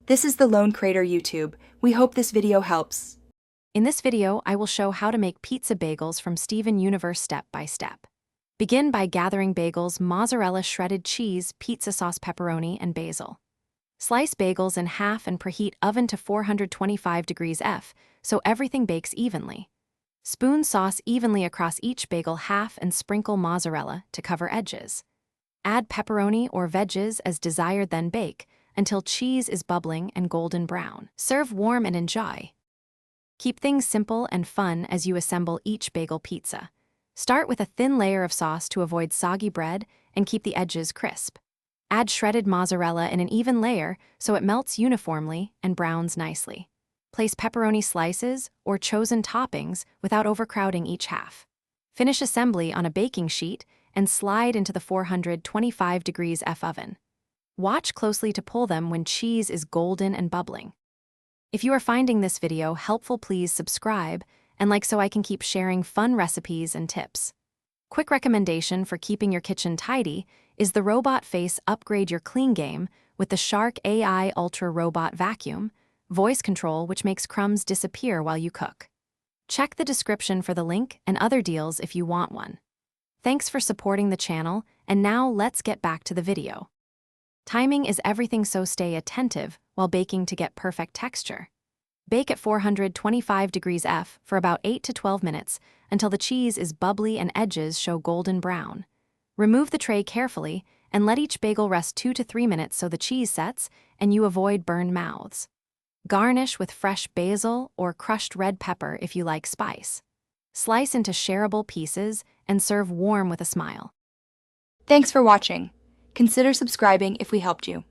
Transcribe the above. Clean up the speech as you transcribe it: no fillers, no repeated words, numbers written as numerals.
This is the Lone Crater YouTube. We hope this video helps. In this video, I will show how to make pizza bagels from Steven Universe step by step. Begin by gathering bagels, mozzarella, shredded cheese, pizza sauce, pepperoni, and basil. Slice bagels in half and preheat oven to 425 degrees F so everything bakes evenly. Spoon sauce evenly across each bagel half and sprinkle mozzarella to cover edges. Add pepperoni or veggies as desired, then bake until cheese is bubbling and golden brown. Serve warm and enjoy. Keep things simple and fun as you assemble each bagel pizza. Start with a thin layer of sauce to avoid soggy bread and keep the edges crisp. Add shredded mozzarella in an even layer so it melts uniformly and browns nicely. Place pepperoni slices or chosen toppings without overcrowding each half. Finish assembly on a baking sheet and slide into the 425 degrees F oven. Watch closely to pull them when cheese is golden and bubbling. If you are finding this video helpful, please subscribe and like so I can keep sharing fun recipes and tips. Quick recommendation for keeping your kitchen tidy is the Robot Face Upgrade Your Clean game with the Shark AI Ultra Robot Vacuum, voice control which makes crumbs disappear while you cook. Check the description for the link and other deals if you want one. Thanks for supporting the channel, and now let's get back to the video. Timing is everything, so stay attentive while baking to get perfect texture. Bake at 425 degrees F for about 8 to 12 minutes until the cheese is bubbly and edges show golden brown. Remove the tray carefully and let each bagel rest 2 to 3 minutes so the cheese sets and you avoid burned mouths. Garnish with fresh basil or crushed red pepper if you like spice. Slice into shareable pieces and serve warm with a smile. Thanks for watching. Consider subscribing if we helped you.